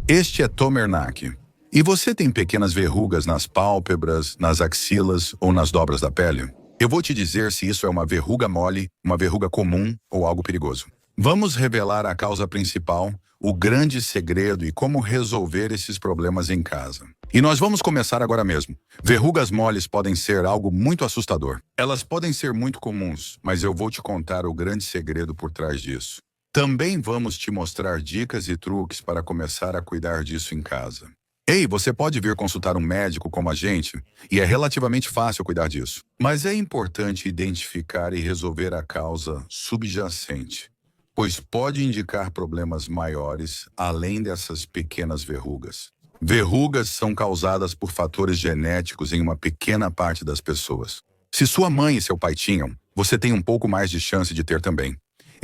Este é Tomernak. E você tem pequenas verrugas nas pálpebras, nas axilas ou nas dobras da pele? Eu vou te dizer se isso é uma verruga mole, uma verruga comum ou algo perigoso. Vamos revelar a causa principal, o grande segredo e como resolver esses problemas em casa. E nós vamos começar agora mesmo. Verrugas moles podem ser algo muito assustador. Elas podem ser muito comuns, mas eu vou te contar o grande segredo por trás disso. Também vamos te mostrar dicas e truques para começar a cuidar disso em casa. Ei, você pode vir consultar um médico como a gente, e é relativamente fácil cuidar disso. Mas é importante identificar e resolver a causa subjacente, pois pode indicar problemas maiores além dessas pequenas verrugas. Verrugas são causadas por fatores genéticos em uma pequena parte das pessoas. Se sua mãe e seu pai tinham, você tem um pouco mais de chance de ter também.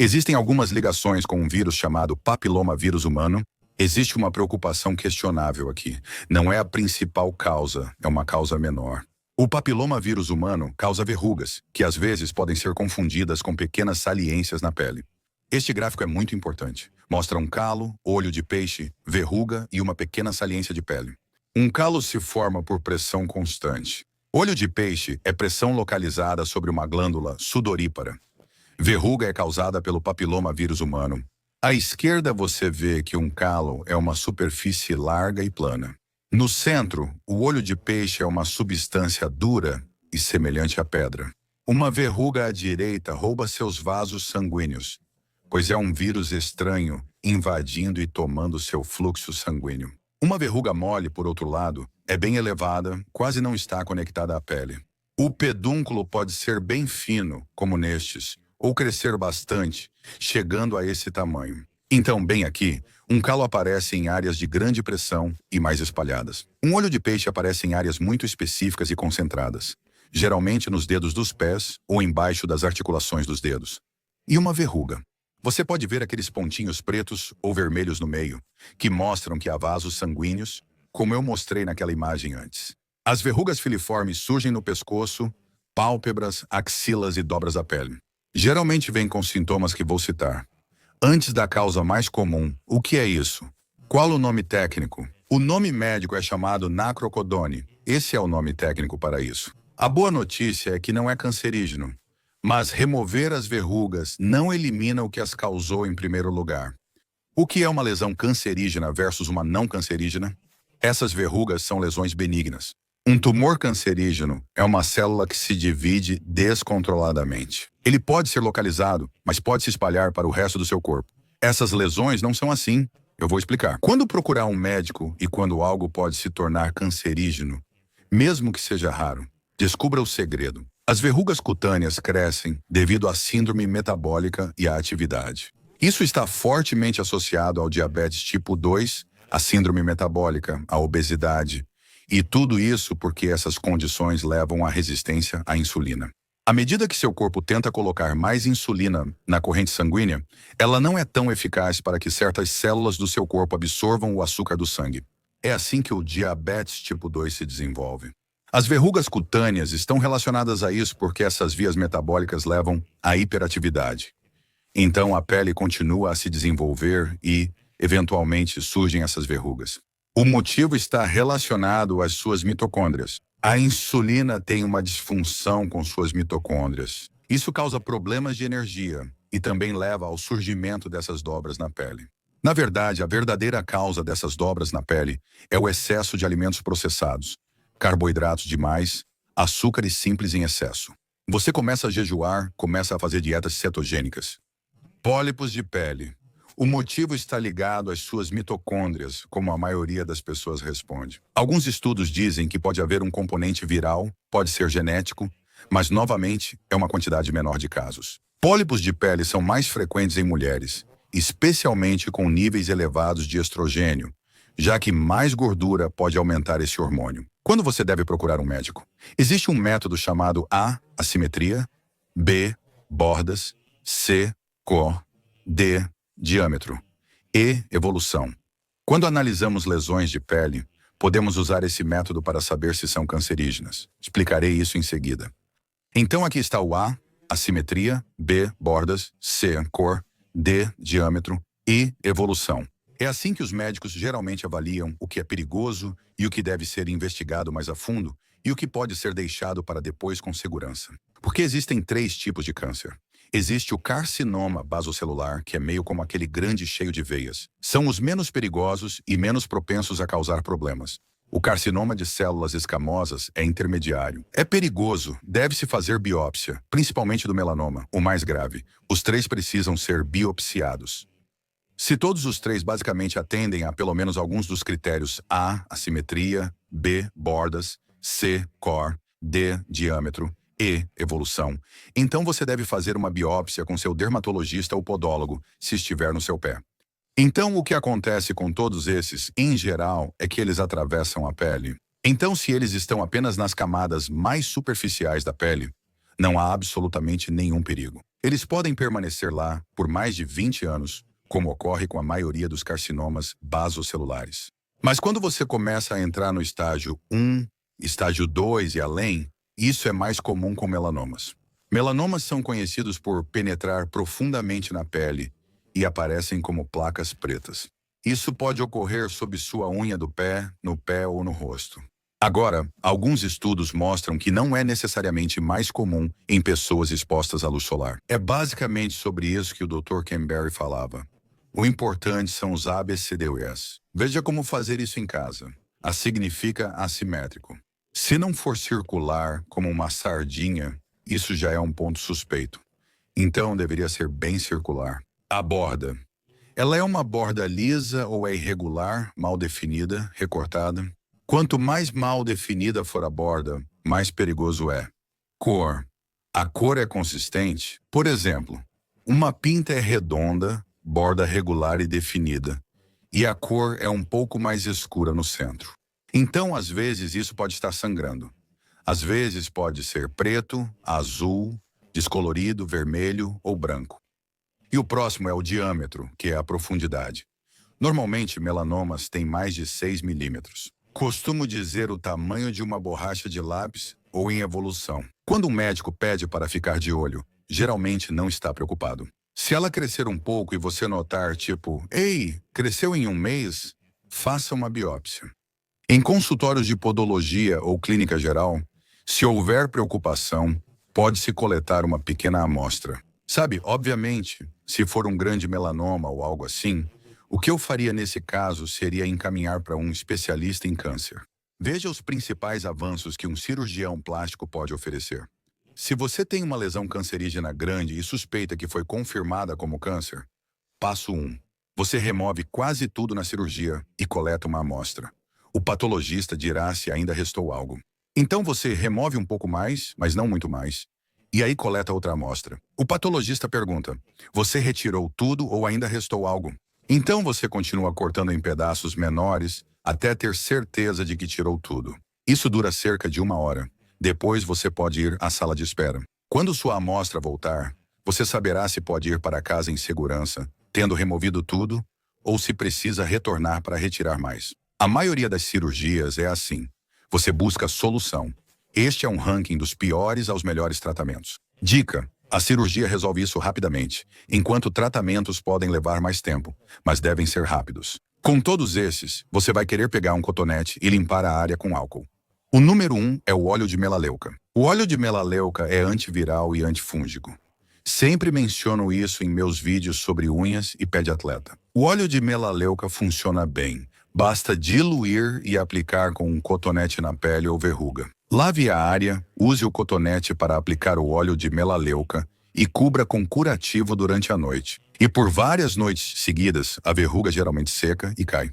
Existem algumas ligações com um vírus chamado papilomavírus humano. Existe uma preocupação questionável aqui. Não é a principal causa, é uma causa menor. O papilomavírus humano causa verrugas, que às vezes podem ser confundidas com pequenas saliências na pele. Este gráfico é muito importante. Mostra um calo, olho de peixe, verruga e uma pequena saliência de pele. Um calo se forma por pressão constante. Olho de peixe é pressão localizada sobre uma glândula sudorípara. Verruga é causada pelo papilomavírus humano. À esquerda você vê que um calo é uma superfície larga e plana. No centro, o olho de peixe é uma substância dura e semelhante à pedra. Uma verruga à direita rouba seus vasos sanguíneos, pois é um vírus estranho invadindo e tomando seu fluxo sanguíneo. Uma verruga mole, por outro lado, é bem elevada, quase não está conectada à pele. O pedúnculo pode ser bem fino, como nestes, ou crescer bastante, chegando a esse tamanho. Então, bem aqui, um calo aparece em áreas de grande pressão e mais espalhadas. Um olho de peixe aparece em áreas muito específicas e concentradas, geralmente nos dedos dos pés ou embaixo das articulações dos dedos. E uma verruga. Você pode ver aqueles pontinhos pretos ou vermelhos no meio, que mostram que há vasos sanguíneos, como eu mostrei naquela imagem antes. As verrugas filiformes surgem no pescoço, pálpebras, axilas e dobras da pele. Geralmente vem com sintomas que vou citar. Antes da causa mais comum, o que é isso? Qual o nome técnico? O nome médico é chamado nacrocodone. Esse é o nome técnico para isso. A boa notícia é que não é cancerígeno, mas remover as verrugas não elimina o que as causou em primeiro lugar. O que é uma lesão cancerígena versus uma não cancerígena? Essas verrugas são lesões benignas. Um tumor cancerígeno é uma célula que se divide descontroladamente. Ele pode ser localizado, mas pode se espalhar para o resto do seu corpo. Essas lesões não são assim. Eu vou explicar. Quando procurar um médico e quando algo pode se tornar cancerígeno, mesmo que seja raro, descubra o segredo. As verrugas cutâneas crescem devido à síndrome metabólica e à atividade. Isso está fortemente associado ao diabetes tipo 2, à síndrome metabólica, à obesidade, e tudo isso porque essas condições levam à resistência à insulina. À medida que seu corpo tenta colocar mais insulina na corrente sanguínea, ela não é tão eficaz para que certas células do seu corpo absorvam o açúcar do sangue. É assim que o diabetes tipo 2 se desenvolve. As verrugas cutâneas estão relacionadas a isso porque essas vias metabólicas levam à hiperatividade. Então a pele continua a se desenvolver e, eventualmente, surgem essas verrugas. O motivo está relacionado às suas mitocôndrias. A insulina tem uma disfunção com suas mitocôndrias. Isso causa problemas de energia e também leva ao surgimento dessas dobras na pele. Na verdade, a verdadeira causa dessas dobras na pele é o excesso de alimentos processados, carboidratos demais, açúcares simples em excesso. Você começa a jejuar, começa a fazer dietas cetogênicas. Pólipos de pele. O motivo está ligado às suas mitocôndrias, como a maioria das pessoas responde. Alguns estudos dizem que pode haver um componente viral, pode ser genético, mas novamente é uma quantidade menor de casos. Pólipos de pele são mais frequentes em mulheres, especialmente com níveis elevados de estrogênio, já que mais gordura pode aumentar esse hormônio. Quando você deve procurar um médico? Existe um método chamado A, assimetria, B, bordas, C, cor, D, diâmetro, E, evolução. Quando analisamos lesões de pele, podemos usar esse método para saber se são cancerígenas. Explicarei isso em seguida. Então aqui está o A, assimetria, B, bordas, C, cor, D, diâmetro, E, evolução. É assim que os médicos geralmente avaliam o que é perigoso e o que deve ser investigado mais a fundo e o que pode ser deixado para depois com segurança. Porque existem 3 tipos de câncer. Existe o carcinoma basocelular, que é meio como aquele grande cheio de veias. São os menos perigosos e menos propensos a causar problemas. O carcinoma de células escamosas é intermediário. É perigoso, deve-se fazer biópsia, principalmente do melanoma, o mais grave. Os 3 precisam ser biopsiados. Se todos os 3 basicamente atendem a pelo menos alguns dos critérios A, assimetria, B, bordas, C, cor, D, diâmetro, E, evolução, então você deve fazer uma biópsia com seu dermatologista ou podólogo, se estiver no seu pé. Então, o que acontece com todos esses, em geral, é que eles atravessam a pele. Então, se eles estão apenas nas camadas mais superficiais da pele, não há absolutamente nenhum perigo. Eles podem permanecer lá por mais de 20 anos, como ocorre com a maioria dos carcinomas basocelulares. Mas quando você começa a entrar no estágio 1, estágio 2 e além, isso é mais comum com melanomas. Melanomas são conhecidos por penetrar profundamente na pele e aparecem como placas pretas. Isso pode ocorrer sob sua unha do pé, no pé ou no rosto. Agora, alguns estudos mostram que não é necessariamente mais comum em pessoas expostas à luz solar. É basicamente sobre isso que o Dr. Ken Berry falava. O importante são os ABCDEs. Veja como fazer isso em casa. A significa assimétrico. Se não for circular, como uma sardinha, isso já é um ponto suspeito. Então, deveria ser bem circular. A borda. Ela é uma borda lisa ou é irregular, mal definida, recortada? Quanto mais mal definida for a borda, mais perigoso é. Cor. A cor é consistente? Por exemplo, uma pinta é redonda, borda regular e definida, e a cor é um pouco mais escura no centro. Então, às vezes, isso pode estar sangrando. Às vezes pode ser preto, azul, descolorido, vermelho ou branco. E o próximo é o diâmetro, que é a profundidade. Normalmente, melanomas têm mais de 6 milímetros. Costumo dizer o tamanho de uma borracha de lápis ou em evolução. Quando um médico pede para ficar de olho, geralmente não está preocupado. Se ela crescer um pouco e você notar, tipo, ei, cresceu em um mês, faça uma biópsia. Em consultórios de podologia ou clínica geral, se houver preocupação, pode-se coletar uma pequena amostra. Sabe, obviamente, se for um grande melanoma ou algo assim, o que eu faria nesse caso seria encaminhar para um especialista em câncer. Veja os principais avanços que um cirurgião plástico pode oferecer. Se você tem uma lesão cancerígena grande e suspeita que foi confirmada como câncer, passo 1. Você remove quase tudo na cirurgia e coleta uma amostra. O patologista dirá se ainda restou algo. Então você remove um pouco mais, mas não muito mais, e aí coleta outra amostra. O patologista pergunta, você retirou tudo ou ainda restou algo? Então você continua cortando em pedaços menores até ter certeza de que tirou tudo. Isso dura cerca de 1 hora. Depois você pode ir à sala de espera. Quando sua amostra voltar, você saberá se pode ir para casa em segurança, tendo removido tudo, ou se precisa retornar para retirar mais. A maioria das cirurgias é assim. Você busca solução. Este é um ranking dos piores aos melhores tratamentos. Dica: a cirurgia resolve isso rapidamente, enquanto tratamentos podem levar mais tempo, mas devem ser rápidos. Com todos esses, você vai querer pegar um cotonete e limpar a área com álcool. O número 1 é o óleo de melaleuca. O óleo de melaleuca é antiviral e antifúngico. Sempre menciono isso em meus vídeos sobre unhas e pé de atleta. O óleo de melaleuca funciona bem. Basta diluir e aplicar com um cotonete na pele ou verruga. Lave a área, use o cotonete para aplicar o óleo de melaleuca e cubra com curativo durante a noite. E por várias noites seguidas, a verruga geralmente seca e cai.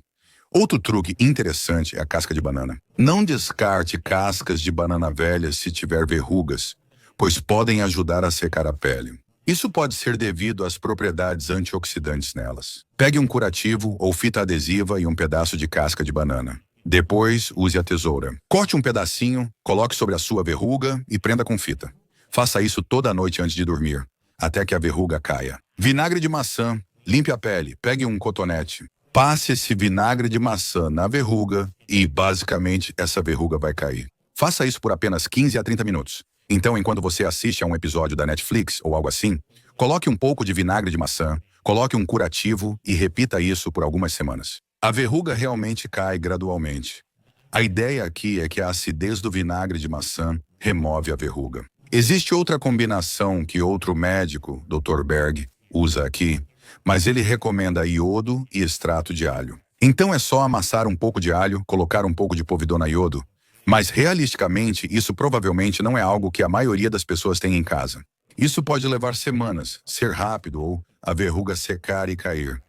Outro truque interessante é a casca de banana. Não descarte cascas de banana velhas se tiver verrugas, pois podem ajudar a secar a pele. Isso pode ser devido às propriedades antioxidantes nelas. Pegue um curativo ou fita adesiva e um pedaço de casca de banana. Depois, use a tesoura. Corte um pedacinho, coloque sobre a sua verruga e prenda com fita. Faça isso toda noite antes de dormir, até que a verruga caia. Vinagre de maçã. Limpe a pele. Pegue um cotonete. Passe esse vinagre de maçã na verruga e, basicamente, essa verruga vai cair. Faça isso por apenas 15 a 30 minutos. Então, enquanto você assiste a um episódio da Netflix ou algo assim, coloque um pouco de vinagre de maçã, Coloque um curativo e repita isso por algumas semanas. A verruga realmente cai gradualmente. A ideia aqui é que a acidez do vinagre de maçã remove a verruga. Existe outra combinação que outro médico, Dr. Berg, usa aqui, mas ele recomenda iodo e extrato de alho. Então é só amassar um pouco de alho, colocar um pouco de povidona iodo, mas realisticamente isso provavelmente não é algo que a maioria das pessoas tem em casa. Isso pode levar semanas, ser rápido ou a verruga secar e cair,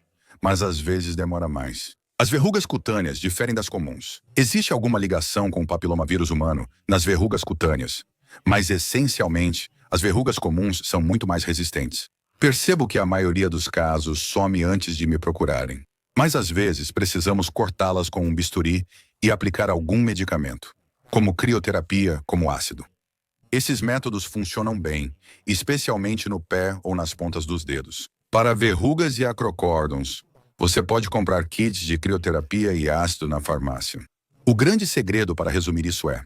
mas às vezes demora mais. As verrugas cutâneas diferem das comuns. Existe alguma ligação com o papilomavírus humano nas verrugas cutâneas, mas essencialmente as verrugas comuns são muito mais resistentes. Percebo que a maioria dos casos some antes de me procurarem, mas às vezes precisamos cortá-las com um bisturi e aplicar algum medicamento, como crioterapia, como ácido. Esses métodos funcionam bem, especialmente no pé ou nas pontas dos dedos. Para verrugas e acrocórdons, você pode comprar kits de crioterapia e ácido na farmácia. O grande segredo para resumir isso é: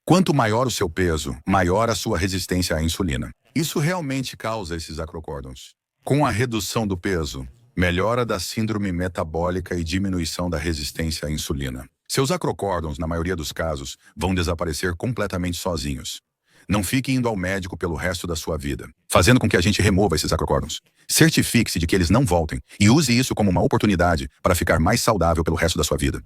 quanto maior o seu peso, maior a sua resistência à insulina. Isso realmente causa esses acrocórdons. Com a redução do peso, melhora da síndrome metabólica e diminuição da resistência à insulina. Seus acrocórdons, na maioria dos casos, vão desaparecer completamente sozinhos. Não fique indo ao médico pelo resto da sua vida, fazendo com que a gente remova esses acrocórdons. Certifique-se de que eles não voltem e use isso como uma oportunidade para ficar mais saudável pelo resto da sua vida.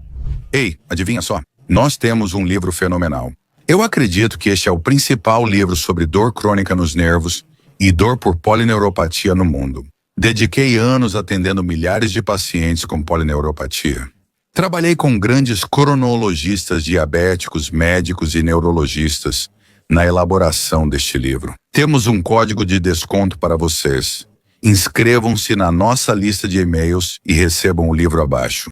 Ei, adivinha só? Nós temos um livro fenomenal. Eu acredito que este é o principal livro sobre dor crônica nos nervos e dor por polineuropatia no mundo. Dediquei anos atendendo milhares de pacientes com polineuropatia. Trabalhei com grandes cronologistas diabéticos, médicos e neurologistas na elaboração deste livro. Temos um código de desconto para vocês. Inscrevam-se na nossa lista de e-mails e recebam o livro abaixo.